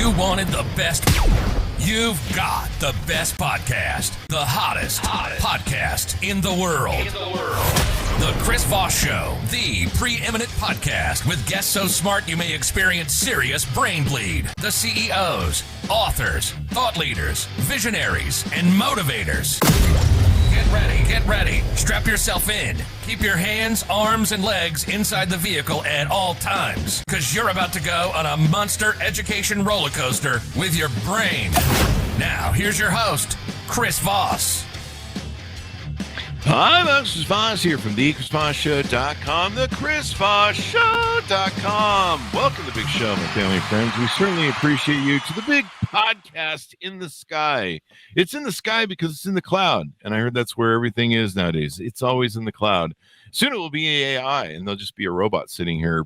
You wanted the best. You've got the best podcast, the hottest podcast in the world. The Chris Voss Show, the preeminent podcast with guests so smart you may experience serious brain bleed. The CEOs, authors, thought leaders, visionaries, and motivators. Get ready. Strap yourself in. Keep your hands, arms, and legs inside the vehicle at all times, because you're about to go on a monster education roller coaster with your brain. Now, here's your host, Chris Voss. Hi, Chris Voss here from the ChrisVossShow.com, the ChrisVossShow.com. Welcome to the big show, my family and friends. We certainly appreciate you to the big podcast in the sky. It's in the sky because it's in the cloud, and I heard that's where everything is nowadays. It's always in the cloud. Soon it will be AI, and there'll just be a robot sitting here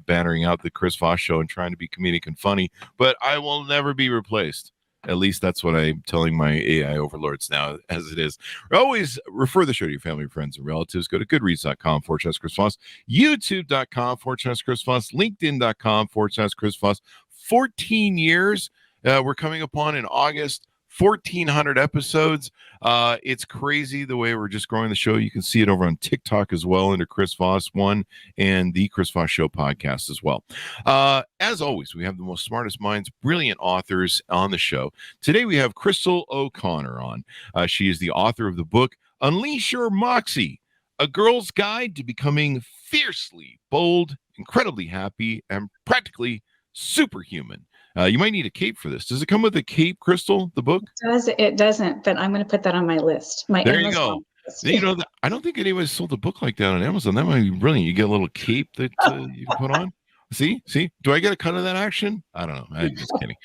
bannering out the Chris Voss Show and trying to be comedic and funny, but I will never be replaced. At least that's what I'm telling my AI overlords now, as it is. Always refer the show to your family, friends, and relatives. Go to goodreads.com/Chris Voss, youtube.com/Chris Voss, linkedin.com/Chris Voss. 14 years. We're coming upon in August. 1,400 episodes. It's crazy the way we're just growing the show. You can see it over on TikTok as well under Chris Voss 1 and the Chris Voss Show podcast as well. As always, we have the most smartest minds, brilliant authors on the show. Today we have Crystal O'Connor on. She is the author of the book Unleash Your Moxie, A Girl's Guide to Becoming Fiercely Bold, Incredibly Happy, and Practically Superhuman. You might need a cape for this. Does it come with a cape, Crystal, the book? It doesn't, but I'm going to put that on my list. There you go. You know, I don't think anybody's sold a book like that on Amazon. That might be brilliant. You get a little cape that you can put on. See? Do I get a cut of that action? I don't know. I'm just kidding.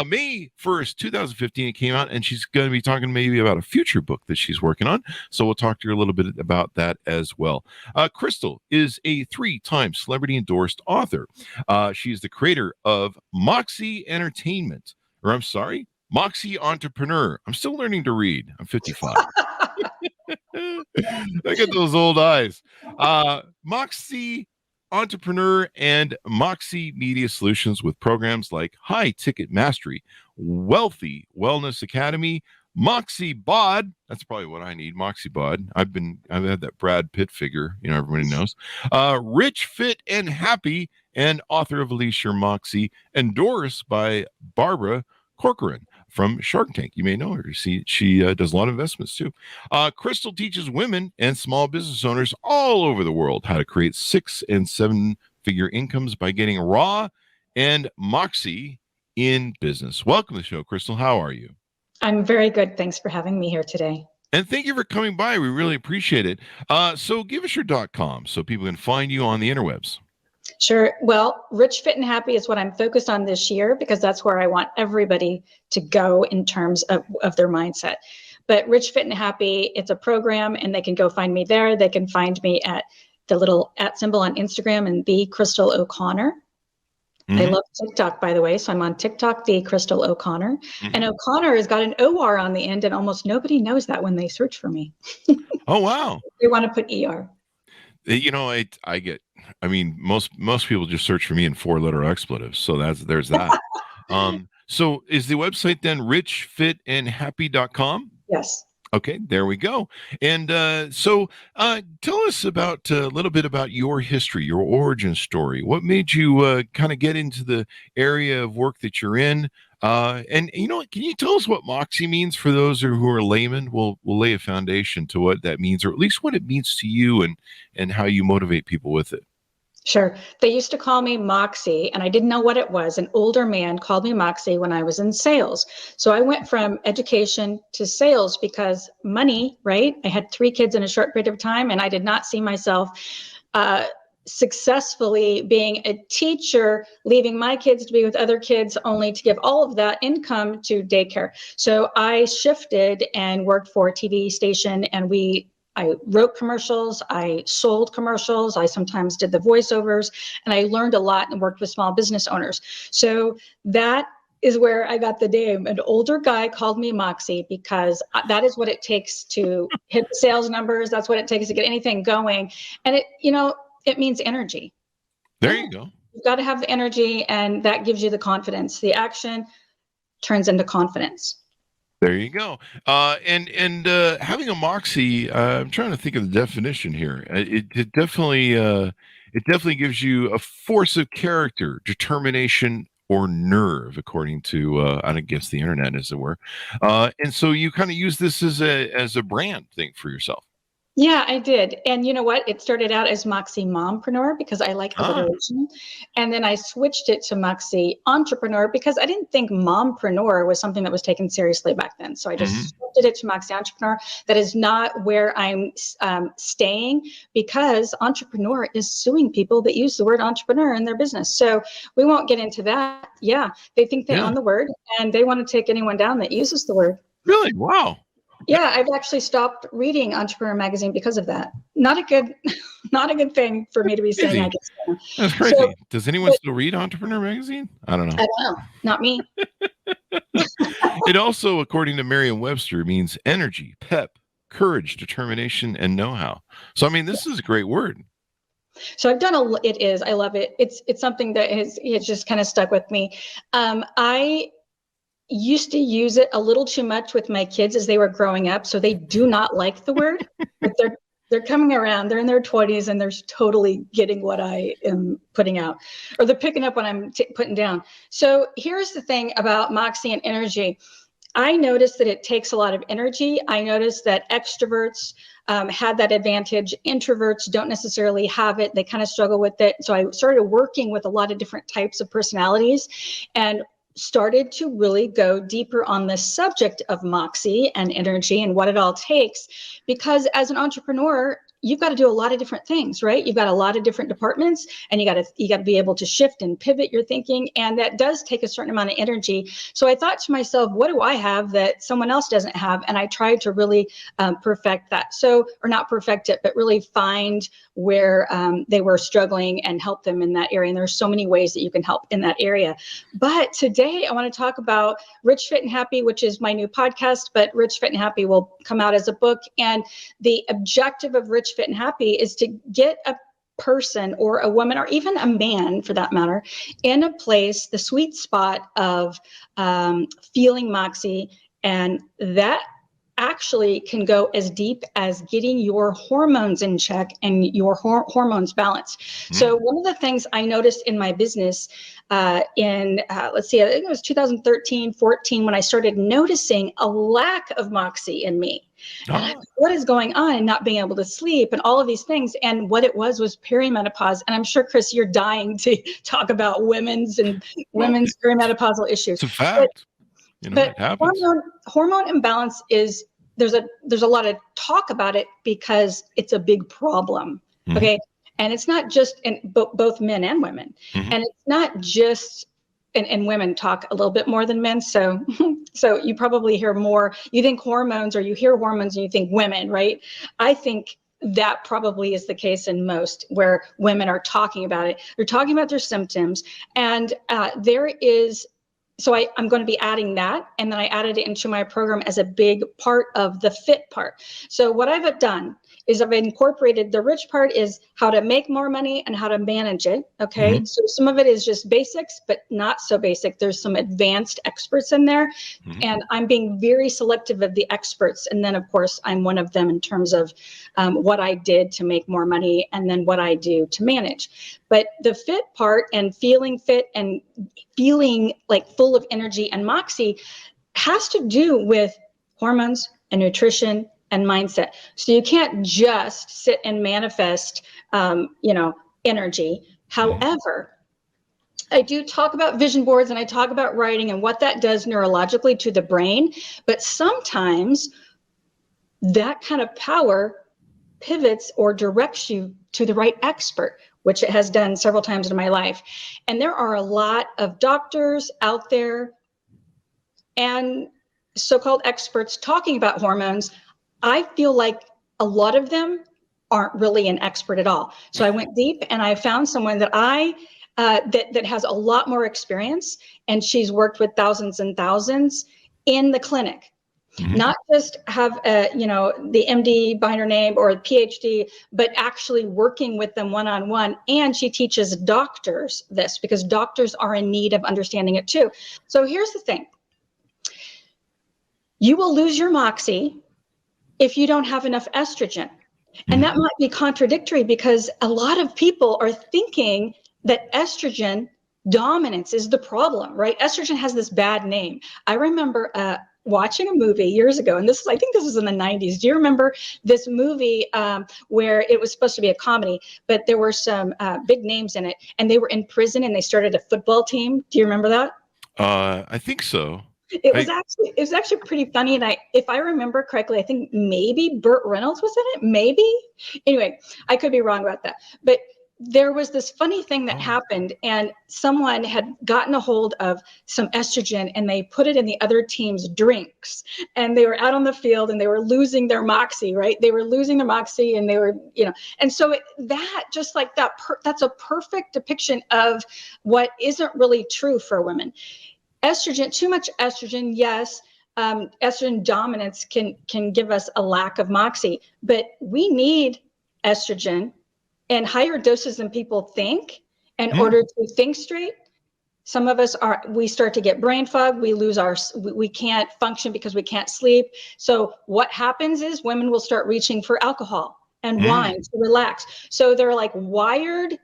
May 1st, 2015, it came out, and she's going to be talking maybe about a future book that she's working on. So we'll talk to her a little bit about that as well. Crystal is a 3-time celebrity-endorsed author. She is the creator of Moxie Entertainment. Moxie Entrepreneur. I'm still learning to read. I'm 55. Look at those old eyes. Moxie Entrepreneur and Moxie Media Solutions with programs like High Ticket Mastery, Wealthy Wellness Academy, Moxie Bod. That's probably what I need. Moxie Bod. I've had that Brad Pitt figure, everybody knows. Rich, Fit, and Happy, and author of Unleash Your Moxie, endorsed by Barbara Corcoran from Shark Tank. You may know her. She does a lot of investments too. Crystal teaches women and small business owners all over the world how to create 6- and 7-figure incomes by getting raw and Moxie in business. Welcome to the show, Crystal. How are you? I'm very good. Thanks for having me here today. And thank you for coming by. We really appreciate it. So give us your .com so people can find you on the interwebs. Sure. Well, Rich, Fit, and Happy is what I'm focused on this year because that's where I want everybody to go in terms of their mindset. But Rich, Fit, and Happy, it's a program, and they can go find me there. They can find me at the little @ symbol on Instagram and the Crystal O'Connor. Mm-hmm. I love TikTok, by the way. So I'm on TikTok, the Crystal O'Connor. Mm-hmm. And O'Connor has got an OR on the end, and almost nobody knows that when they search for me. Oh, wow. They want to put ER. Most people just search for me in 4-letter expletives. So there's that. So is the website then richfitandhappy.com? Yes. Okay, there we go. And so tell us about a little bit about your history, your origin story. What made you kind of get into the area of work that you're in? And can you tell us what Moxie means for those who are laymen? We'll lay a foundation to what that means, or at least what it means to you and how you motivate people with it. Sure. They used to call me Moxie, and I didn't know what it was. An older man called me Moxie when I was in sales. So I went from education to sales because money, right? I had 3 kids in a short period of time, and I did not see myself successfully being a teacher, leaving my kids to be with other kids, only to give all of that income to daycare. So I shifted and worked for a TV station, and I wrote commercials, I sold commercials, I sometimes did the voiceovers, and I learned a lot and worked with small business owners. So that is where I got the name. An older guy called me Moxie because that is what it takes to hit the sales numbers. That's what it takes to get anything going. And it means energy. There you go. You've got to have the energy, and that gives you the confidence. The action turns into confidence. There you go. And having a Moxie, I'm trying to think of the definition here. It definitely gives you a force of character, determination, or nerve, according to I guess the internet, as it were. And so you kind of use this as a brand thing for yourself. Yeah, I did. And you know what? It started out as Moxie Mompreneur because I like alliteration. And then I switched it to Moxie Entrepreneur because I didn't think mompreneur was something that was taken seriously back then. So I just switched it to Moxie Entrepreneur. That is not where I'm staying, because entrepreneur is suing people that use the word entrepreneur in their business. So we won't get into that. Yeah, they think they own the word, and they want to take anyone down that uses the word. Really? Wow. Yeah, I've actually stopped reading Entrepreneur Magazine because of that. Not a good thing for me to be saying, I guess. That's crazy. So, does anyone still read Entrepreneur Magazine? I don't know. I don't know. Not me. It also, according to Merriam-Webster, means energy, pep, courage, determination, and know-how. So, I mean, this is a great word. So I've done it is. I love it. It's something that has just kind of stuck with me. I used to use it a little too much with my kids as they were growing up. So they do not like the word, but they're coming around. They're in their 20s and they're totally getting what I am putting out, or they're picking up what I'm putting down. So here's the thing about Moxie and energy. I noticed that it takes a lot of energy. I noticed that extroverts had that advantage. Introverts don't necessarily have it. They kind of struggle with it. So I started working with a lot of different types of personalities, and started to really go deeper on the subject of Moxie and energy and what it all takes. Because as an entrepreneur, you've got to do a lot of different things, right? You've got a lot of different departments, and you got to be able to shift and pivot your thinking. And that does take a certain amount of energy. So I thought to myself, what do I have that someone else doesn't have? And I tried to really perfect that. So, or not perfect it, but really find where they were struggling and help them in that area. And there's so many ways that you can help in that area. But today I want to talk about Rich, Fit, and Happy, which is my new podcast, but Rich, Fit, and Happy will come out as a book. And the objective of Rich, Fit, and Happy is to get a person or a woman, or even a man for that matter, in a place, the sweet spot of feeling Moxie. And that actually can go as deep as getting your hormones in check and your hormones balanced. So one of the things I noticed in my business let's see, I think it was 2013, 14, when I started noticing a lack of Moxie in me. What is going on, and not being able to sleep and all of these things. And what it was perimenopause. And I'm sure, Chris, you're dying to talk about women's perimenopausal issues. It's a fact. But it happens. Hormone imbalance is, there's a lot of talk about it because it's a big problem. Okay. And it's not just in both men and women. And it's not just, and women talk a little bit more than men. So you probably hear more, you think hormones, or you hear hormones and you think women, right? I think that probably is the case in most, where women are talking about it. They're talking about their symptoms. And so I'm going to be adding that. And then I added it into my program as a big part of the fit part. So what I've done is I've incorporated, the rich part is how to make more money and how to manage it. Okay. So some of it is just basics, but not so basic. There's some advanced experts in there, and I'm being very selective of the experts. And then of course I'm one of them in terms of what I did to make more money, and then what I do to manage. But the fit part and feeling fit and feeling like full of energy and Moxie has to do with hormones and nutrition and mindset. So you can't just sit and manifest, energy. However, I do talk about vision boards, and I talk about writing and what that does neurologically to the brain. But sometimes that kind of power pivots or directs you to the right expert, which it has done several times in my life. And there are a lot of doctors out there and so-called experts talking about hormones. I feel like a lot of them aren't really an expert at all. So I went deep, and I found someone that that has a lot more experience, and she's worked with thousands and thousands in the clinic. Not just have the MD behind her name or a PhD, but actually working with them one-on-one. And she teaches doctors this because doctors are in need of understanding it too. So here's the thing. You will lose your Moxie if you don't have enough estrogen. And that might be contradictory because a lot of people are thinking that estrogen dominance is the problem, right? Estrogen has this bad name. I remember watching a movie years ago, and I think this was in the 90s. Do you remember this movie where it was supposed to be a comedy, but there were some big names in it, and they were in prison and they started a football team? Do you remember that? I think so. It was actually pretty funny, and if I remember correctly, I think maybe Burt Reynolds was in it. Maybe. Anyway, I could be wrong about that, but there was this funny thing that happened, and someone had gotten a hold of some estrogen and they put it in the other team's drinks, and they were out on the field and they were losing their Moxie, right? They were losing their Moxie, and they were, and so that's a perfect depiction of what isn't really true for women. Estrogen, too much estrogen, yes. Estrogen dominance can give us a lack of Moxie, but we need estrogen in higher doses than people think in order to think straight. Some of us we start to get brain fog. We can't function because we can't sleep. So what happens is women will start reaching for alcohol and wine to relax. So they're like wired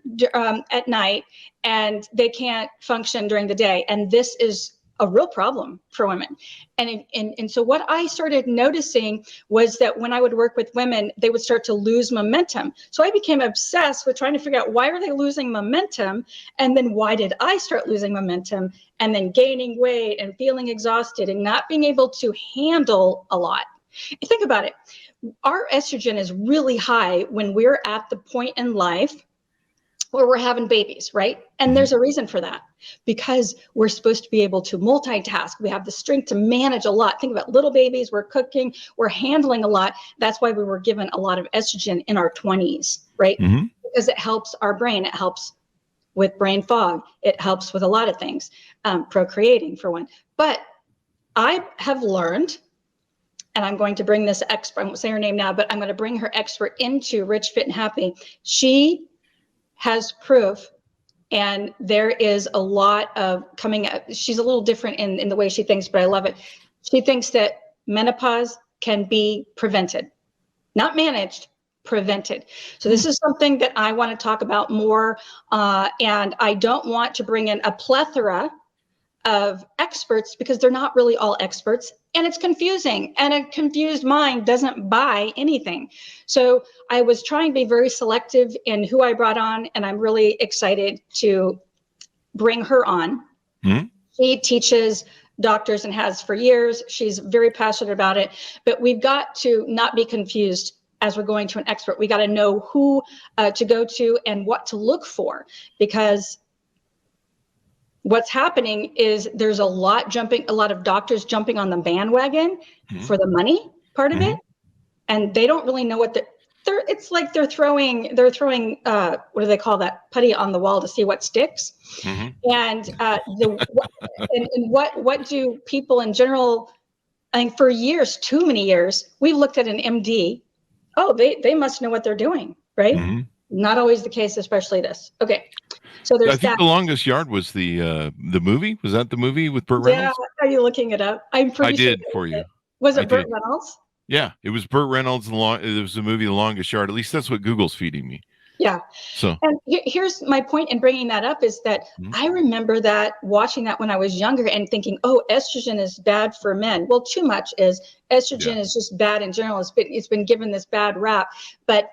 at night and they can't function during the day. And this is a real problem for women. And so what I started noticing was that when I would work with women, they would start to lose momentum. So I became obsessed with trying to figure out, why are they losing momentum? And then why did I start losing momentum? And then gaining weight and feeling exhausted and not being able to handle a lot. Think about it. Our estrogen is really high when we're at the point in life where we're having babies, right? And there's a reason for that, because we're supposed to be able to multitask. We have the strength to manage a lot. Think about little babies, we're cooking, we're handling a lot. That's why we were given a lot of estrogen in our 20s, right? Because it helps our brain. It helps with brain fog. It helps with a lot of things, procreating for one. But I have learned, and I'm going to bring this expert, I won't say her name now, but I'm going to bring her expert into Rich, Fit, and Happy. She has proof, and there is a lot of coming up. She's a little different in the way she thinks, but I love it. She thinks that menopause can be prevented, not managed, prevented. So this is something that I want to talk about more, and I don't want to bring in a plethora of experts because they're not really all experts, and it's confusing, and a confused mind doesn't buy anything. So I was trying to be very selective in who I brought on, and I'm really excited to bring her on. She teaches doctors and has for years. She's very passionate about it, but we've got to not be confused as we're going to an expert. We got to know who to go to and what to look for, because what's happening is there's a lot of doctors jumping on the bandwagon for the money part of it, and they don't really know what it's like. They're throwing what do they call that, putty on the wall to see what sticks. And what do people in general? I think for years, too many years, we've looked at an MD. Oh, they must know what they're doing, right? Not always the case, especially this. Okay. So there's The Longest Yard was the movie. Was that the movie with Burt Reynolds? Yeah, are you looking it up? I'm pretty sure. I did for you. Was it Burt Reynolds? Yeah, it was Burt Reynolds. It was the movie The Longest Yard. At least that's what Google's feeding me. Yeah. So, and here's my point in bringing that up is that I remember watching that when I was younger and thinking, oh, estrogen is bad for men. Well, too much is. Estrogen is just bad in general. It's been given this bad rap, but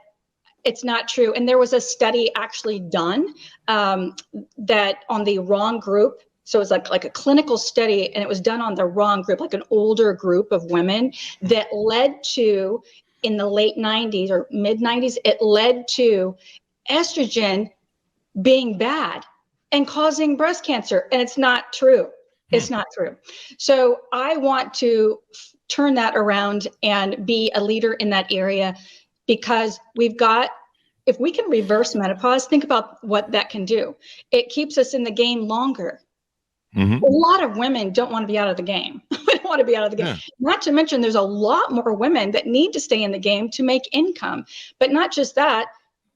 it's not true. And there was a study actually done that on the wrong group. So it was like a clinical study, and it was done on the wrong group, like an older group of women, that led to, in the late 90s or mid 90s, it led to estrogen being bad and causing breast cancer. And it's not true. It's not true. So I want to turn that around and be a leader in that area, because if we can reverse menopause, think about what that can do. It keeps us in the game longer. A lot of women don't want to be out of the game. We don't want to be out of the game. Yeah. Not to mention there's a lot more women that need to stay in the game to make income, but not just that,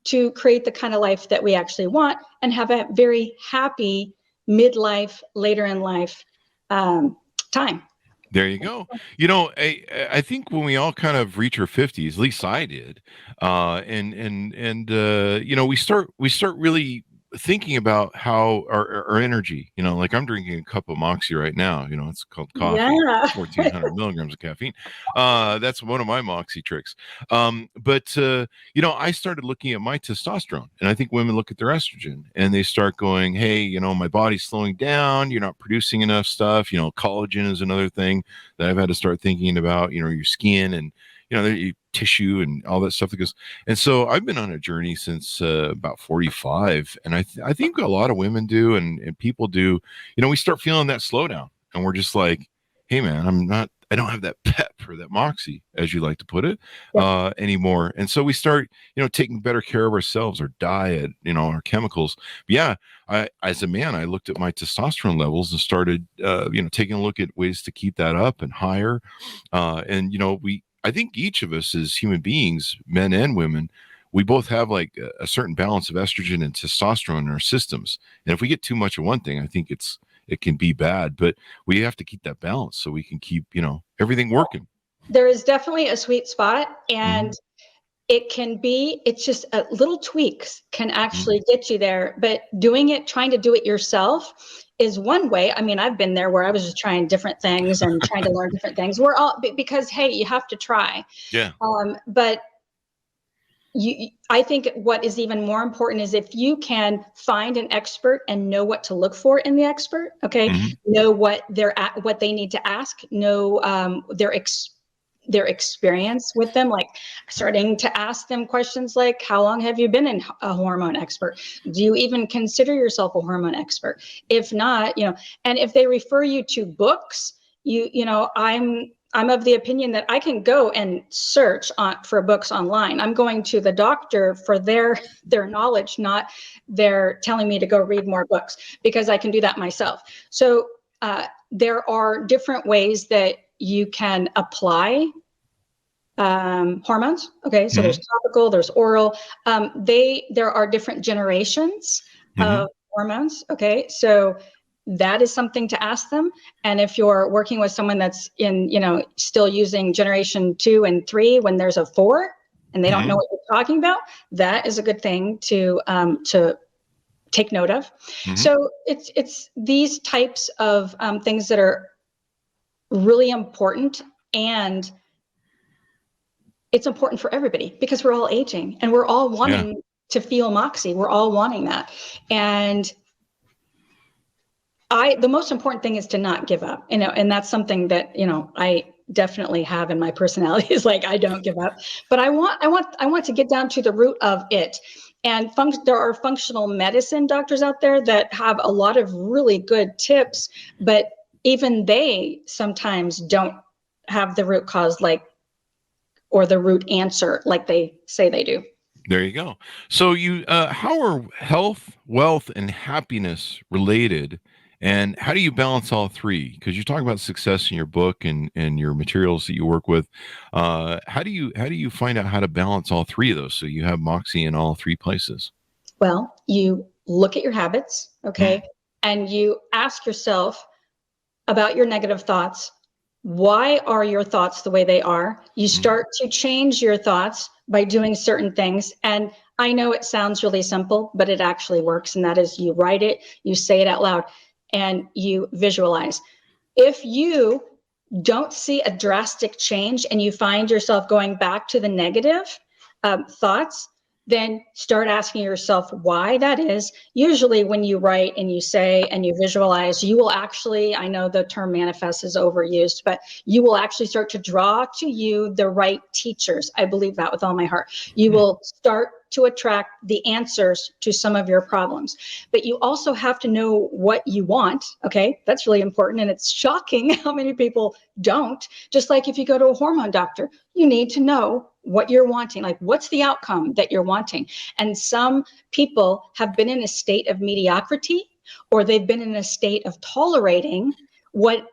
to create the kind of life that we actually want and have a very happy midlife, later in life time. There you go. You know, I think when we all kind of reach our 50s, at least I did, you know, we start really thinking about how our energy, you know, like I'm drinking a cup of Moxie right now, you know, it's called coffee, Yeah. 1,400 milligrams of caffeine. That's one of my Moxie tricks. You know, I started looking at my testosterone, and I think women look at their estrogen and they start going, hey, you know, my body's slowing down. You're not producing enough stuff. You know, collagen is another thing that I've had to start thinking about, you know, your skin and, you know, your tissue and all that stuff that goes. And so I've been on a journey since about 45. And I think a lot of women do and people do, you know, we start feeling that slowdown and we're just like, hey man, I don't have that pep or that moxie, as you like to put it, anymore. And so we start, you know, taking better care of ourselves, our diet, you know, our chemicals. But yeah, as a man, I looked at my testosterone levels and started, you know, taking a look at ways to keep that up and higher. And, you know, I think each of us as human beings, men and women, we both have like a certain balance of estrogen and testosterone in our systems. And if we get too much of one thing, I think it can be bad, but we have to keep that balance so we can keep, you know, everything working. There is definitely a sweet spot, and it's just little tweaks can actually get you there, but trying to do it yourself is one way. I mean, I've been there where I was just trying different things and trying to learn different things. Because, hey, you have to try. Yeah. But I think what is even more important is if you can find an expert and know what to look for in the expert, okay, know what they need to ask, know their experience with them, like starting to ask them questions like, how long have you been a hormone expert? Do you even consider yourself a hormone expert? If not, you know, and if they refer you to books, you know, I'm of the opinion that I can go and search for books online. I'm going to the doctor for their knowledge, not they're telling me to go read more books, because I can do that myself. So there are different ways that you can apply hormones. Okay, so there's topical, there's oral. There are different generations of hormones. Okay, so that is something to ask them. And if you're working with someone that's still using generation 2 and 3 when there's a 4 and they don't know what you're talking about, that is a good thing to take note of. So it's these types of things that are really important, and it's important for everybody because we're all aging and we're all wanting to feel moxie. We're all wanting that. And the most important thing is to not give up, you know, and that's something that, you know, I definitely have in my personality, is like, I don't give up, but I want to get down to the root of it. And there are functional medicine doctors out there that have a lot of really good tips, but even they sometimes don't have the root cause, or the root answer like they say they do. There you go. So how are health, wealth, and happiness related? And how do you balance all three? Because you talk about success in your book and your materials that you work with. How do you find out how to balance all three of those so you have moxie in all three places? Well, you look at your habits, okay, and you ask yourself about your negative thoughts. Why are your thoughts the way they are? You start to change your thoughts by doing certain things. And I know it sounds really simple, but it actually works. And that is, you write it, you say it out loud, and you visualize. If you don't see a drastic change and you find yourself going back to the negative thoughts, then start asking yourself why that is. Usually when you write and you say and you visualize, you will actually, I know the term manifest is overused, but you will actually start to draw to you the right teachers. I believe that with all my heart. You will start to attract the answers to some of your problems. But you also have to know what you want, okay? That's really important, and it's shocking how many people don't. Just like if you go to a hormone doctor, you need to know what you're wanting, like what's the outcome that you're wanting. And some people have been in a state of mediocrity, or they've been in a state of tolerating what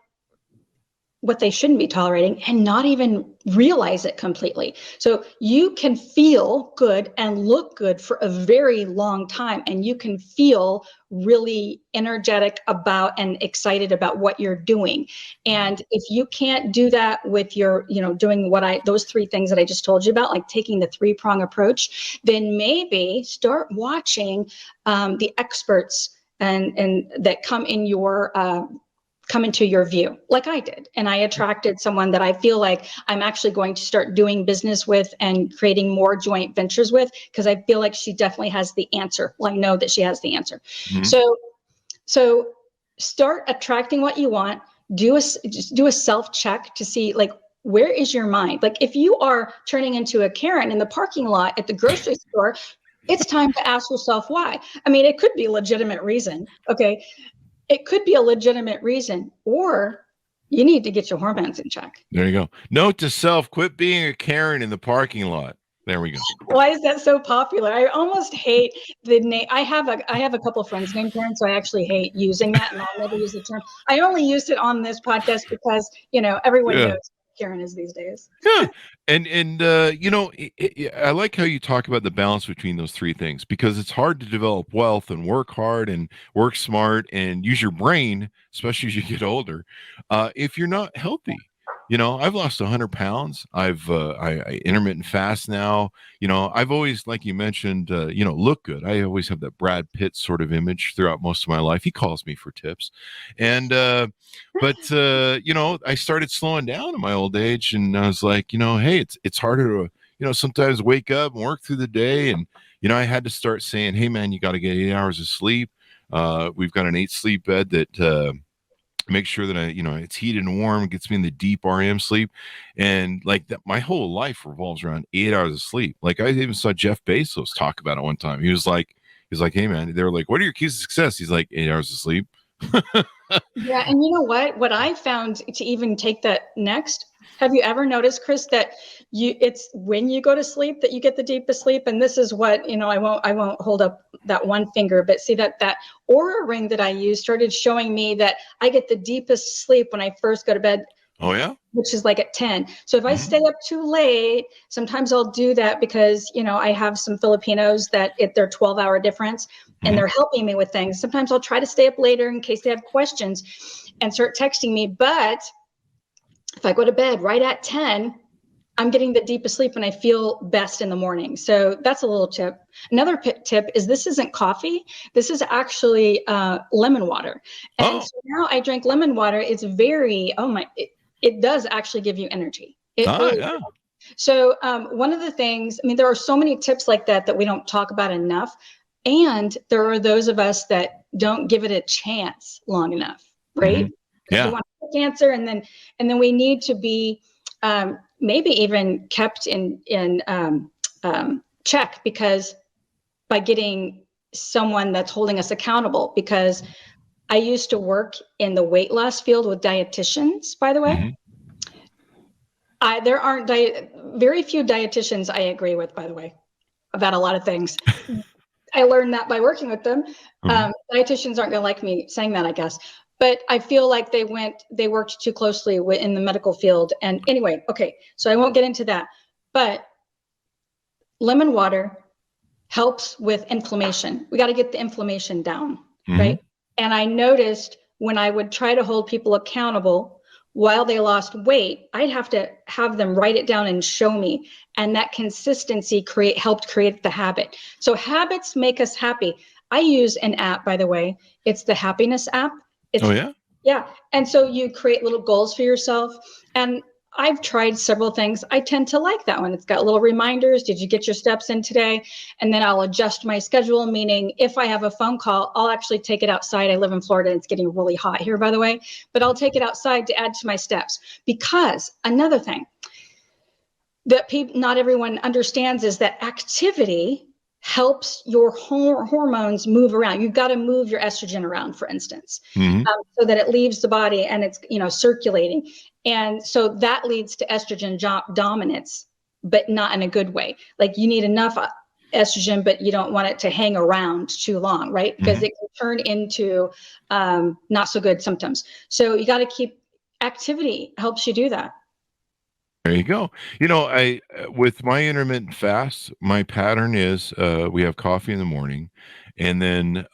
what they shouldn't be tolerating and not even realize it completely. So you can feel good and look good for a very long time, and you can feel really energetic about and excited about what you're doing. And if you can't do that with your, doing those three things that I just told you about, like taking the 3-prong approach, then maybe start watching the experts and that come into your view, like I did. And I attracted someone that I feel like I'm actually going to start doing business with and creating more joint ventures with, because I feel like she definitely has the answer. Well, I know that she has the answer. Mm-hmm. So start attracting what you want. Just do a self-check to see, like, where is your mind? Like, if you are turning into a Karen in the parking lot at the grocery store, it's time to ask yourself why. I mean, it could be a legitimate reason. Okay. It could be a legitimate reason, or you need to get your hormones in check. There you go. Note to self, quit being a Karen in the parking lot. There we go. Why is that so popular? I almost hate the name. I have a couple of friends named Karen, so I actually hate using that, and I'll never use the term. I only used it on this podcast because, everyone knows Karen is these days. Yeah. And I like how you talk about the balance between those three things, because it's hard to develop wealth and work hard and work smart and use your brain, especially as you get older, if you're not healthy. I've lost 100 pounds. I've I intermittent fast now. I've always, like you mentioned, look good. I always have that Brad Pitt sort of image throughout most of my life. He calls me for tips. And, but I started slowing down in my old age, and I was like, hey, it's harder to, sometimes wake up and work through the day. And, I had to start saying, hey man, you got to get 8 hours of sleep. We've got an 8 sleep bed that, make sure that it's heated and warm, gets me in the deep REM sleep. And like that, my whole life revolves around 8 hours of sleep. Like I even saw Jeff Bezos talk about it one time. He was like, hey man, they were like, what are your keys to success? He's like, 8 hours of sleep. Yeah. And you know what I found to even take that next, have you ever noticed, Chris, that it's when you go to sleep that you get the deepest sleep? And this is what, I won't hold up that one finger, but see that Aura ring that I use started showing me that I get the deepest sleep when I first go to bed. Oh yeah. Which is like at 10. So if I stay up too late, sometimes I'll do that because, I have some Filipinos that they're 12-hour difference and they're helping me with things. Sometimes I'll try to stay up later in case they have questions and start texting me. But if I go to bed right at 10, I'm getting the deepest sleep and I feel best in the morning. So that's a little tip. Another tip is this isn't coffee. This is actually lemon water. And so now I drink lemon water. It's very, it does actually give you energy. Yeah. So one of the things, there are so many tips like that we don't talk about enough. And there are those of us that don't give it a chance long enough, right? Mm-hmm. Yeah. We want to answer, and then we need to be maybe even kept in check, because by getting someone that's holding us accountable. Because I used to work in the weight loss field with dietitians, by the way. Mm-hmm. There aren't very few dietitians I agree with, by the way, about a lot of things. I learned that by working with them. Mm-hmm. Dietitians aren't going to like me saying that, I guess. But I feel like they worked too closely in the medical field. And anyway, okay, so I won't get into that. But lemon water helps with inflammation. We got to get the inflammation down, right? And I noticed when I would try to hold people accountable while they lost weight, I'd have to have them write it down and show me. And that consistency helped create the habit. So habits make us happy. I use an app, by the way. It's the happiness app. Yeah. And so you create little goals for yourself. And I've tried several things. I tend to like that one. It's got little reminders. Did you get your steps in today? And then I'll adjust my schedule, meaning if I have a phone call, I'll actually take it outside. I live in Florida. It's getting really hot here, by the way, but I'll take it outside to add to my steps. Because another thing that not everyone understands is that activity helps your hormones move around. You've got to move your estrogen around, for instance, so that it leaves the body and it's, circulating. And so that leads to estrogen dominance, but not in a good way. Like you need enough estrogen, but you don't want it to hang around too long, right? Because it can turn into not so good symptoms. So you got to keep activity helps you do that. There you go. I with my intermittent fast, my pattern is we have coffee in the morning, and then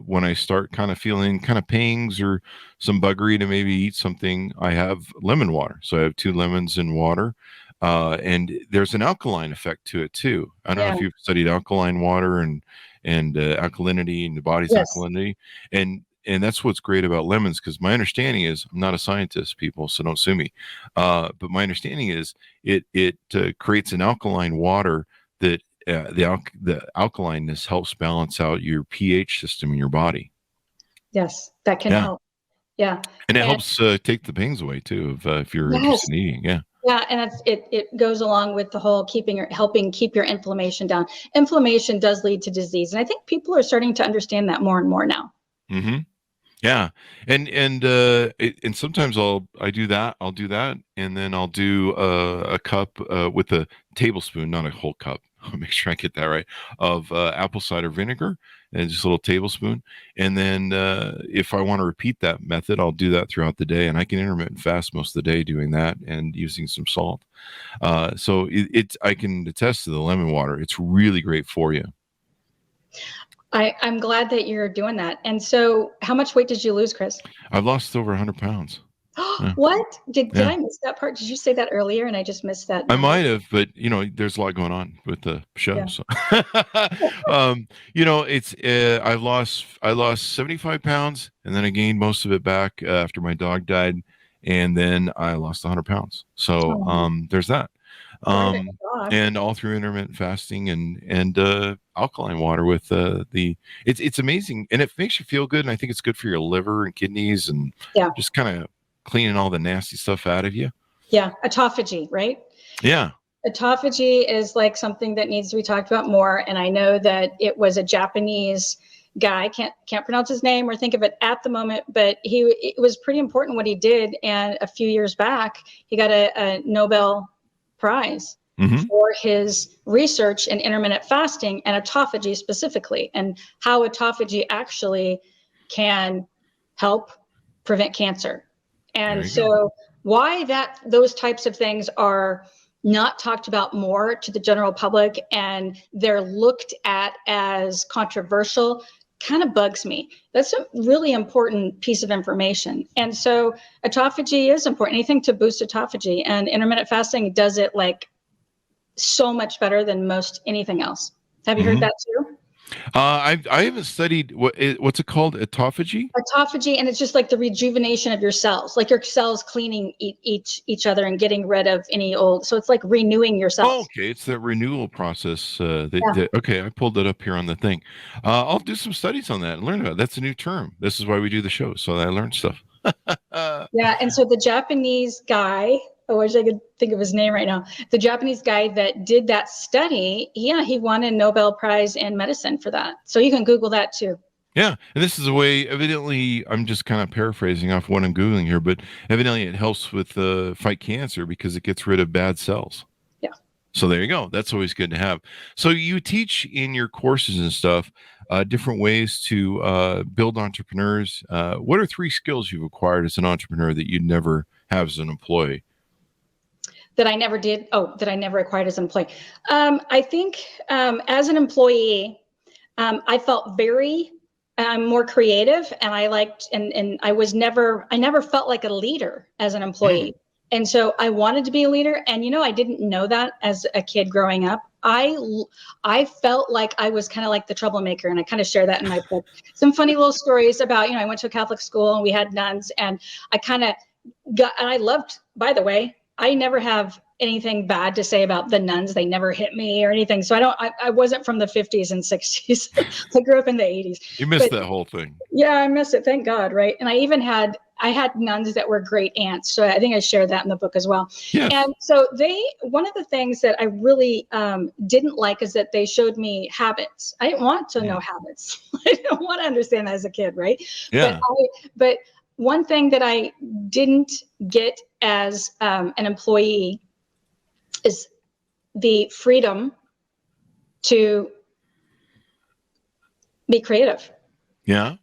when I start kind of feeling kind of pangs or some buggery to maybe eat something, I have lemon water. So I have 2 lemons in water, and there's an alkaline effect to it too. I don't know Yeah. if you've studied alkaline water and alkalinity and the body's Yes. alkalinity, and that's what's great about lemons, because my understanding is, I'm not a scientist, people, so don't sue me. But my understanding is it creates an alkaline water that the alkalineness helps balance out your pH system in your body. Yes, that can Yeah. help. Yeah. And it And helps take the pangs away too, if you're yes, interested in eating. Yeah. yeah, and it goes along with the whole helping keep your inflammation down. Inflammation does lead to disease, and I think people are starting to understand that more and more now. Mm-hmm. Yeah, and sometimes I'll do that, and then I'll do a cup with a tablespoon, not a whole cup. I'll make sure I get that right, of apple cider vinegar, and just a little tablespoon. And then if I want to repeat that method, I'll do that throughout the day, and I can intermittent fast most of the day doing that and using some salt. So I can attest to the lemon water. It's really great for you. I'm glad that you're doing that. And so, how much weight did you lose, Chris? I've lost over 100 pounds. Yeah. What? Did Yeah. I miss that part? Did you say that earlier and I just missed that I number? might have, but there's a lot going on with the show. Yeah. So, it's I lost 75 pounds, and then I gained most of it back after my dog died, and then I lost 100 pounds. So, there's that. Glad that you're off. And all through intermittent fasting and alkaline water with it's amazing, and it makes you feel good, and I think it's good for your liver and kidneys, and Yeah. just kind of cleaning all the nasty stuff out of you. Yeah, autophagy, right? Yeah. Autophagy is like something that needs to be talked about more. And I know that it was a Japanese guy, can't pronounce his name or think of it at the moment, but it was pretty important what he did. And a few years back, he got a Nobel Prize for his research in intermittent fasting and autophagy specifically, and how autophagy actually can help prevent cancer. And so why those types of things are not talked about more to the general public and they're looked at as controversial kind of bugs me. That's a really important piece of information. And so autophagy is important, anything to boost autophagy, and intermittent fasting does it like so much better than most anything else. Have you heard that too? I haven't studied what's it called, autophagy. Autophagy, and it's just like the rejuvenation of your cells, like your cells cleaning each other and getting rid of any old. So it's like renewing your cells. Oh, okay, it's that renewal process. Okay, I pulled it up here on the thing. I'll do some studies on that and learn about it. That's a new term. This is why we do the show, so I learned stuff. Yeah, and so the Japanese guy, I wish I could think of his name right now. The Japanese guy that did that study, he won a Nobel Prize in medicine for that. So you can Google that too. Yeah, and this is a way, evidently, I'm just kind of paraphrasing off what I'm Googling here, but evidently it helps with fight cancer because it gets rid of bad cells. Yeah. So there you go. That's always good to have. So you teach in your courses and stuff different ways to build entrepreneurs. What are 3 skills you've acquired as an entrepreneur that you'd never have as an employee? That I never did. Oh, that I never acquired as an employee. I think as an employee, I felt very more creative, and I liked, and I never felt like a leader as an employee. And so I wanted to be a leader. And, I didn't know that as a kid growing up. I felt like I was kind of like the troublemaker, and I kind of share that in my book. Some funny little stories about, I went to a Catholic school and we had nuns, and I kind of and I loved, by the way, I never have anything bad to say about the nuns. They never hit me or anything. So I wasn't from the 50s and 60s. I grew up in the 80s. You missed that whole thing. Yeah, I missed it. Thank God. Right. And I had nuns that were great aunts. So I think I shared that in the book as well. Yes. And so one of the things that I really didn't like is that they showed me habits. I didn't want to know habits. I didn't want to understand that as a kid. Right. Yeah. But one thing that I didn't get as an employee is the freedom to be creative. Yeah.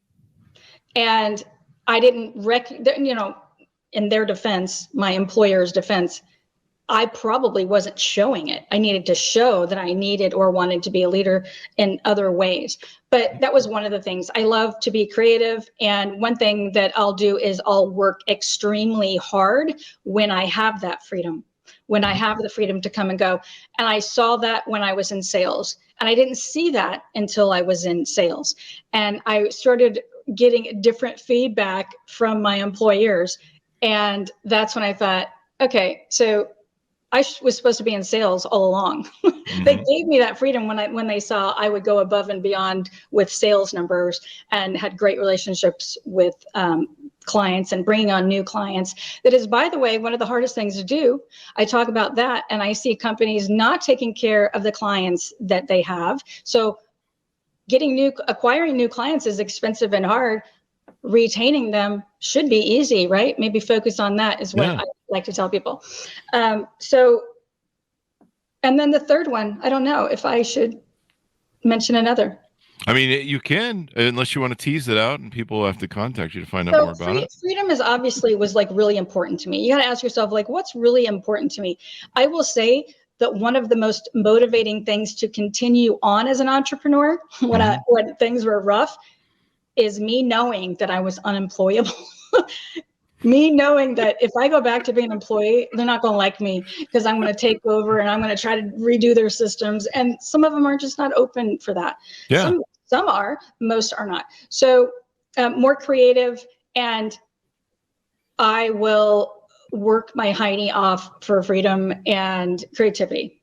And I didn't in their defense, my employer's defense, I probably wasn't showing it. I needed to show that I needed or wanted to be a leader in other ways. But that was one of the things. I love to be creative. And one thing that I'll do is I'll work extremely hard when I have that freedom, when I have the freedom to come and go. And I saw that when I was in sales. And I didn't see that until I was in sales. And I started getting different feedback from my employers. And that's when I thought, okay, so I was supposed to be in sales all along. They gave me that freedom when they saw I would go above and beyond with sales numbers and had great relationships with clients and bringing on new clients. That is, by the way, one of the hardest things to do. I talk about that, and I see companies not taking care of the clients that they have. So acquiring new clients is expensive and hard. Retaining them should be easy, right? Maybe focus on that is what I like to tell people. And then the third one, I don't know if I should mention another. I mean, you can, unless you want to tease it out and people have to contact you to find out more about it. Freedom was like really important to me. You got to ask yourself, like, what's really important to me? I will say that one of the most motivating things to continue on as an entrepreneur when things were rough is me knowing that I was unemployable. Me knowing that if I go back to being an employee, they're not going to like me because I'm going to take over and I'm going to try to redo their systems. And some of them are just not open for that. Yeah. Some are, most are not. So more creative, and I will work my hiney off for freedom and creativity.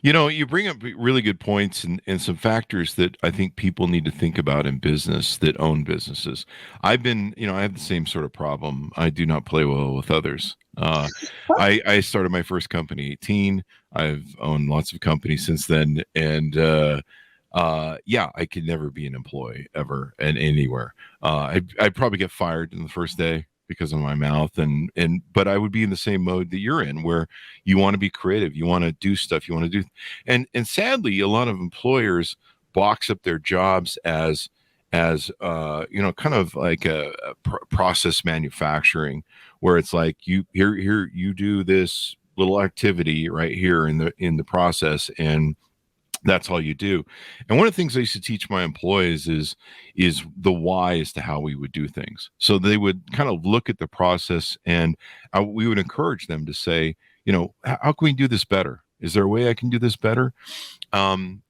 You know, you bring up really good points and some factors that I think people need to think about in business that own businesses. I have the same sort of problem. I do not play well with others. I started my first company 18. I've owned lots of companies since then. And I could never be an employee ever and anywhere. I'd probably get fired in the first day because of my mouth, but I would be in the same mode that you're in, where you want to be creative, you want to do stuff, you want to do, and sadly, a lot of employers box up their jobs as kind of like a process manufacturing, where it's like you do this little activity right here in the process, and that's all you do. And one of the things I used to teach my employees is the why as to how we would do things. So they would kind of look at the process, and we would encourage them to say, how can we do this better? Is there a way I can do this better? And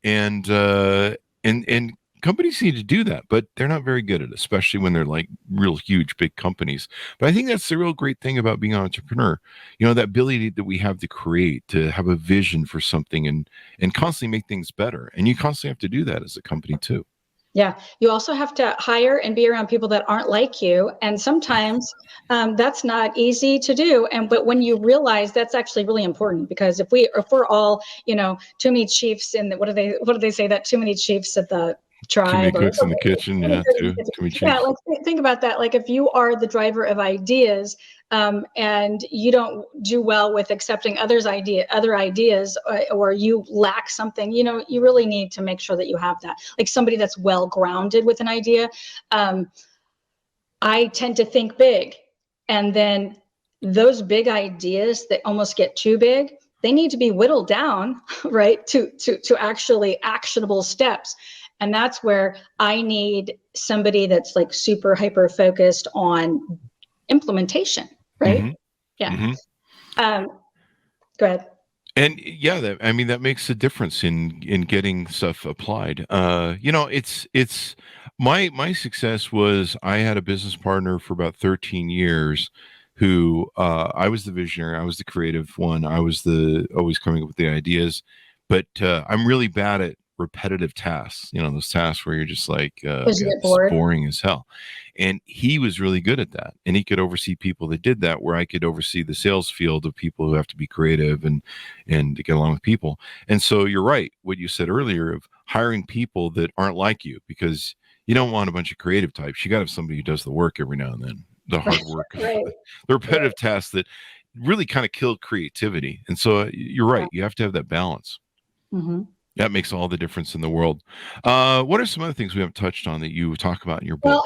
companies need to do that, but they're not very good at it, especially when they're like real huge, big companies. But I think that's the real great thing about being an entrepreneur. That ability that we have to create, to have a vision for something and constantly make things better. And you constantly have to do that as a company too. Yeah. You also have to hire and be around people that aren't like you. And sometimes that's not easy to do. But when you realize that's actually really important, because if we're all, too many chiefs in what do they say, that too many chiefs at the tribe, too many cooks in the kitchen, too many chiefs. Yeah, think about that. Like, if you are the driver of ideas, and you don't do well with accepting other ideas, or you lack something, you really need to make sure that you have that, like somebody that's well grounded with an idea. I tend to think big, and then those big ideas that almost get too big, they need to be whittled down, right, to actually actionable steps. And that's where I need somebody that's like super hyper focused on implementation, right? Mm-hmm. Yeah. Mm-hmm. Go ahead. And that makes a difference in getting stuff applied. It's my success was I had a business partner for about 13 years who I was the visionary, I was the creative one, I was always coming up with the ideas, but I'm really bad at repetitive tasks, those tasks where you're just like, it's boring as hell. And he was really good at that. And he could oversee people that did that, where I could oversee the sales field of people who have to be creative and to get along with people. And so you're right, what you said earlier of hiring people that aren't like you, because you don't want a bunch of creative types. You got to have somebody who does the work every now and then, the hard work, right. The repetitive tasks that really kind of kill creativity. And so you're right. You have to have that balance. Mm-hmm. That makes all the difference in the world. What are some other things we haven't touched on that you talk about in your book? Well,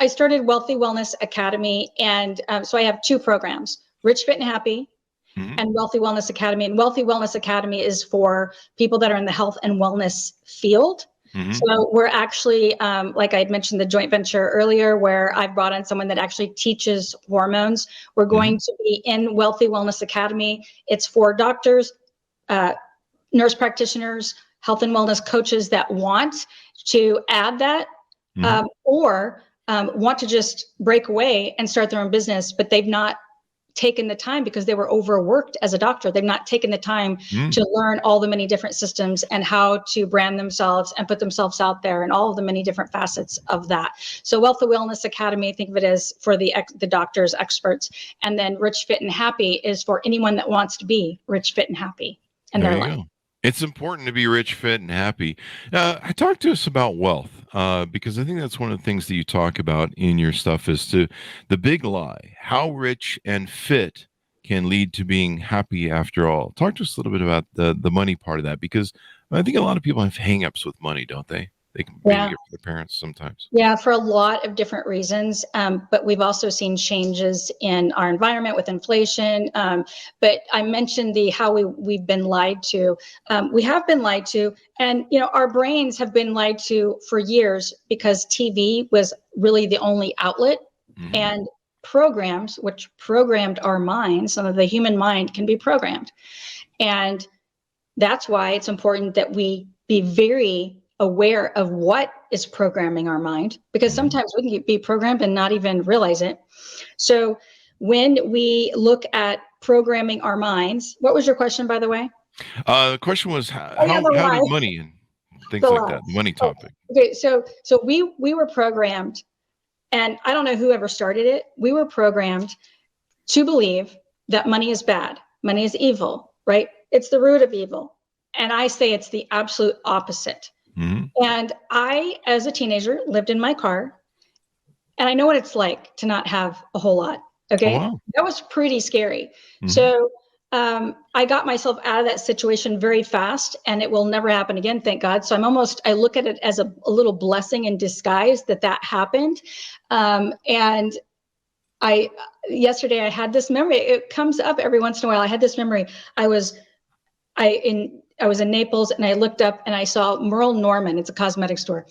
I started Wealthy Wellness Academy, and so I have two programs: Rich, Fit, and Happy, Mhm. and Wealthy Wellness Academy. And Wealthy Wellness Academy is for people that are in the health and wellness field. Mhm. So we're actually, like I had mentioned, the joint venture earlier, where I've brought on someone that actually teaches hormones. We're going to be in Wealthy Wellness Academy. It's for doctors, nurse practitioners, health and wellness coaches that want to add that, or want to just break away and start their own business, but they've not taken the time because they were overworked as a doctor. They've not taken the time to learn all the many different systems and how to brand themselves and put themselves out there and all of the many different facets of that. So Wealth of Wellness Academy, think of it as for the doctors, experts. And then Rich, Fit, and Happy is for anyone that wants to be rich, fit, and happy in There their you life. go. It's important to be rich, fit, and happy. Talk to us about wealth, because I think that's one of the things that you talk about in your stuff is to the big lie, how rich and fit can lead to being happy after all. Talk to us a little bit about the money part of that, because I think a lot of people have hangups with money, don't they? They can maybe Yeah. get from their parents sometimes. Yeah, for a lot of different reasons. But we've also seen changes in our environment with inflation. But I mentioned how we've been lied to. We have been lied to, and our brains have been lied to for years because TV was really the only outlet, and programs which programmed our minds. Some of the human mind can be programmed, and that's why it's important that we be very aware of what is programming our mind, because sometimes we can be programmed and not even realize it. So when we look at programming our minds, what was your question, by the way? The question was Yeah, the how lie. did money and things The like lie. that, the money Oh, topic. okay, so we were programmed, and I don't know who ever started it. We were programmed to believe that money is bad, money is evil, right? It's the root of evil. And I say it's the absolute opposite. And I, as a teenager, lived in my car, and I know what it's like to not have a whole lot. Oh, Okay. wow. That was pretty scary. So I got myself out of that situation very fast, and it will never happen again, thank God. So I look at it as a little blessing in disguise that happened. And yesterday I had this memory. It comes up every once in a while. I had this memory. I was in Naples, and I looked up and I saw Merle Norman. It's a cosmetic store.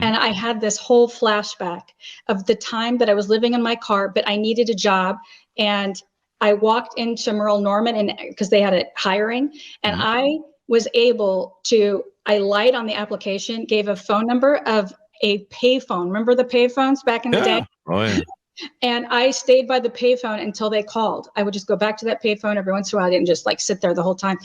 And I had this whole flashback of the time that I was living in my car, but I needed a job. And I walked into Merle Norman, and because they had it hiring, and I was able to, I lied on the application, gave a phone number of a payphone. Remember the payphones back in the day? Yeah. Oh, yeah. And I stayed by the payphone until they called. I would just go back to that payphone every once in a while. I didn't just sit there the whole time.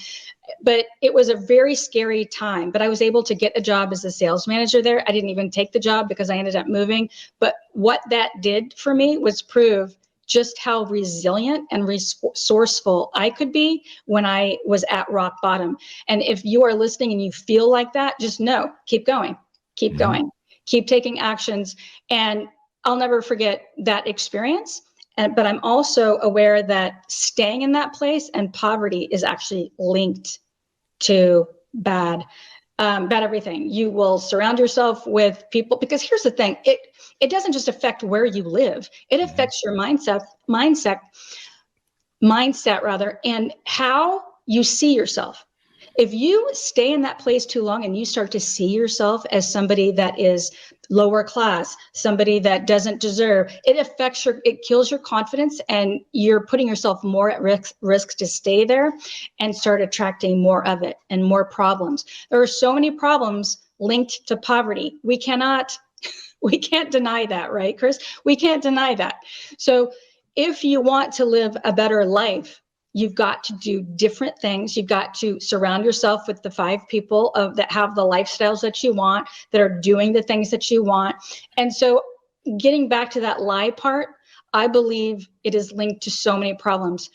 But it was a very scary time. But I was able to get a job as a sales manager there. I didn't even take the job because I ended up moving. But what that did for me was prove just how resilient and resourceful I could be when I was at rock bottom. And if you are listening and you feel like that, just know, keep going, keep going, keep taking actions. And I'll never forget that experience. But I'm also aware that staying in that place and poverty is actually linked to bad everything. You will surround yourself with people, because here's the thing, it doesn't just affect where you live, it affects your mindset rather, and how you see yourself. If you stay in that place too long and you start to see yourself as somebody that is lower class, somebody that doesn't deserve, it kills your confidence, and you're putting yourself more at risk to stay there and start attracting more of it and more problems. There are so many problems linked to poverty. We can't deny that, right, Chris? We can't deny that. So if you want to live a better life, you've got to do different things. You've got to surround yourself with the 5 people that have the lifestyles that you want, that are doing the things that you want. And so getting back to that lie part, I believe it is linked to so many problems.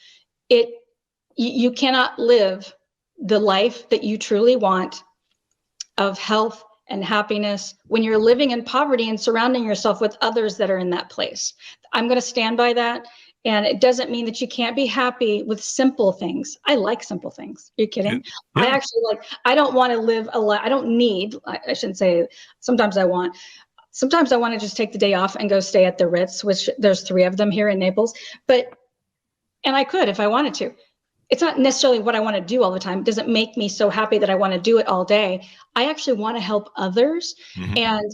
You cannot live the life that you truly want of health and happiness when you're living in poverty and surrounding yourself with others that are in that place. I'm going to stand by that. And it doesn't mean that you can't be happy with simple things. I like simple things. Are you kidding? Yeah. I actually I don't want to live a life. I don't need, I shouldn't say, sometimes I want to just take the day off and go stay at the Ritz, which there's 3 of them here in Naples. And I could if I wanted to. It's not necessarily what I want to do all the time. It doesn't make me so happy that I want to do it all day. I actually want to help others. Mm-hmm. And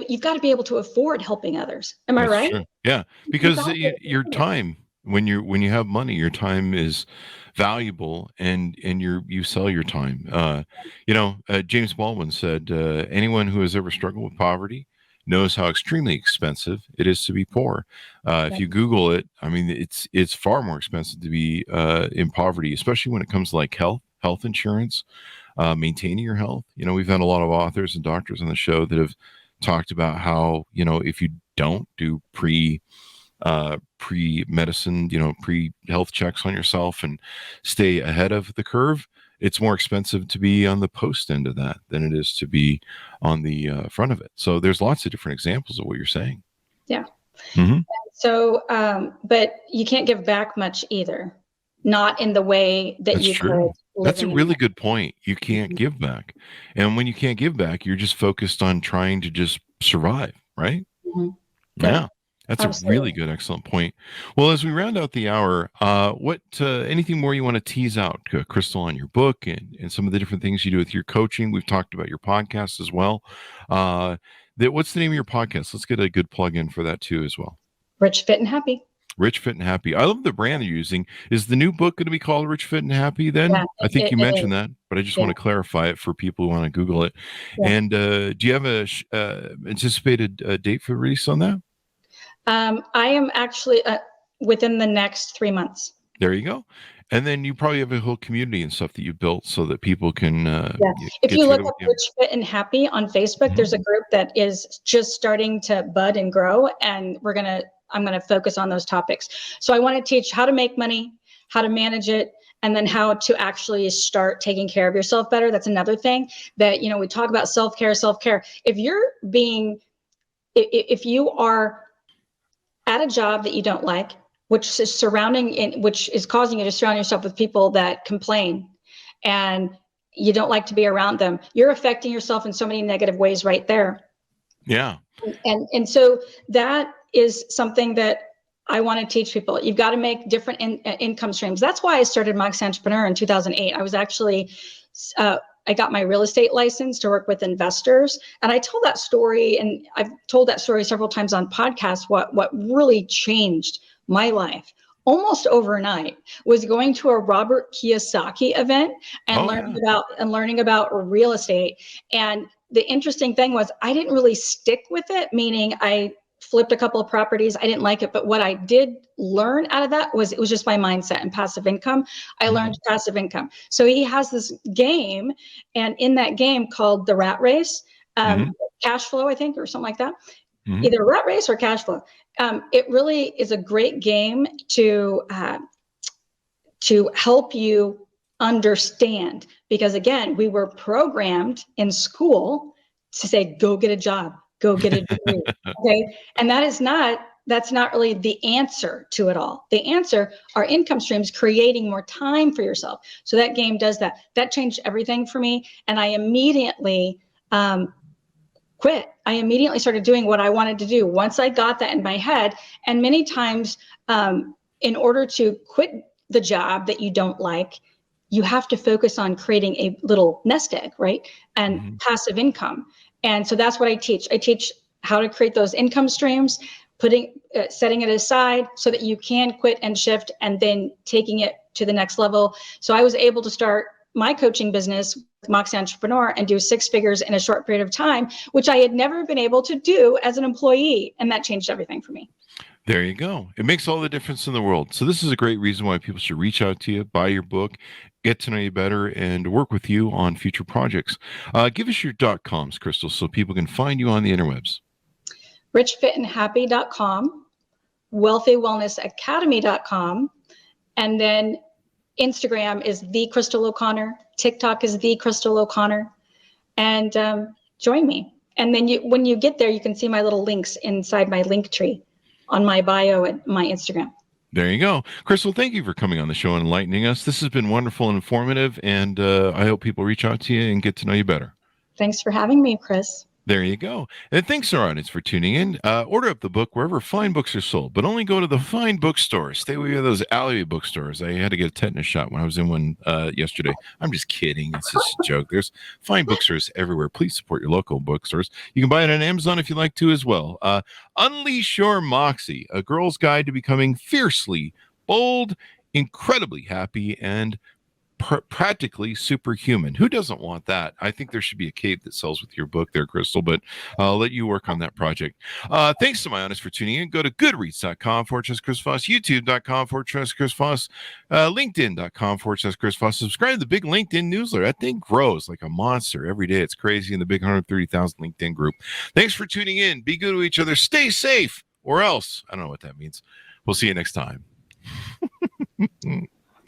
you've got to be able to afford helping others. Am I right? True. Yeah, because your time, when you have money, your time is valuable, and you sell your time. James Baldwin said, anyone who has ever struggled with poverty knows how extremely expensive it is to be poor. If you Google it, I mean, it's far more expensive to be in poverty, especially when it comes to like health insurance, maintaining your health. We've had a lot of authors and doctors on the show that have talked about how, if you don't do pre-medicine, pre-health checks on yourself and stay ahead of the curve, it's more expensive to be on the post end of that than it is to be on the front of it. So there's lots of different examples of what you're saying. Yeah. Mm-hmm. So, but you can't give back much either. Not in the way that That's you true. could. That's a really good point. You can't give back. And when you can't give back, you're just focused on trying to just survive, right? Mm-hmm. Yeah. That's Absolutely. a really good, excellent point. Well, as we round out the hour, what anything more you want to tease out, Crystal, on your book and some of the different things you do with your coaching? We've talked about your podcast as well. What's the name of your podcast? Let's get a good plug in for that too as well. Rich, Fit, and Happy. Rich, Fit, and Happy. I love the brand you're using. Is the new book going to be called Rich, Fit, and Happy then? Yeah, I think you mentioned is. that, but I just want to clarify it for people who want to Google it. Yeah. And do you have a anticipated date for release on that? I am actually within the next 3 months. There you go. And then you probably have a whole community and stuff that you built so that people can. If you look up Rich, Fit, and Happy on Facebook, mm-hmm. there's a group that is just starting to bud and grow, and I'm going to focus on those topics. So I want to teach how to make money, how to manage it, and then how to actually start taking care of yourself better. That's another thing that, we talk about self-care. If you are at a job that you don't like, which is causing you to surround yourself with people that complain and you don't like to be around them, you're affecting yourself in so many negative ways right there. Yeah. And so that is something that I want to teach people. You've got to make different income streams. That's why I started Moxie Entrepreneur in 2008. I was actually, I got my real estate license to work with investors. And I told that story, and I've told that story several times on podcasts. What really changed my life almost overnight was going to a Robert Kiyosaki event and learning about real estate. And the interesting thing was I didn't really stick with it, meaning I flipped a couple of properties. I didn't like it. But what I did learn out of that was it was just my mindset and passive income. I learned passive income. So he has this game, and in that game called the Rat Race, Cash Flow, I think, or something like that. Mm-hmm. Either Rat Race or Cash Flow. It really is a great game to help you understand, because again, we were programmed in school to say, go get a job, go get a degree. Okay. And that's not really the answer to it all. The answer are income streams, creating more time for yourself. So that game does that. That changed everything for me. And I immediately quit. I immediately started doing what I wanted to do once I got that in my head. And many times, in order to quit the job that you don't like, you have to focus on creating a little nest egg, right? And passive income. And so that's what I teach. I teach how to create those income streams, setting it aside so that you can quit and shift, and then taking it to the next level. So I was able to start my coaching business with Moxie Entrepreneur and do 6 figures in a short period of time, which I had never been able to do as an employee. And that changed everything for me. There you go. It makes all the difference in the world. So this is a great reason why people should reach out to you, buy your book, get to know you better, and work with you on future projects. Give us your .coms, Crystal, so people can find you on the interwebs. richfitandhappy.com, wealthywellnessacademy.com, and then Instagram is The Crystal O'Connor. TikTok is The Crystal O'Connor. And join me. And then when you get there, you can see my little links inside my link tree. on my bio at my Instagram. There you go. Crystal, thank you for coming on the show and enlightening us. This has been wonderful and informative, and I hope people reach out to you and get to know you better. Thanks for having me, Chris. There you go. And thanks, our audience, for tuning in. Order up the book wherever fine books are sold, but only go to the fine bookstore. Stay away from those alleyway bookstores. I had to get a tetanus shot when I was in one yesterday. I'm just kidding. It's just a joke. There's fine bookstores everywhere. Please support your local bookstores. You can buy it on Amazon if you like to as well. Unleash Your Moxie, a girl's guide to becoming fiercely bold, incredibly happy, and practically superhuman. Who doesn't want that? I think there should be a cape that sells with your book there, Crystal, but I'll let you work on that project. Thanks to my audience for tuning in. Go to goodreads.com/Chris Voss, youtube.com/Chris Voss, linkedin.com/Chris Voss. Subscribe to the big LinkedIn newsletter. That thing grows like a monster every day. It's crazy in the big 130,000 LinkedIn group. Thanks for tuning in. Be good to each other. Stay safe, or else. I don't know what that means. We'll see you next time.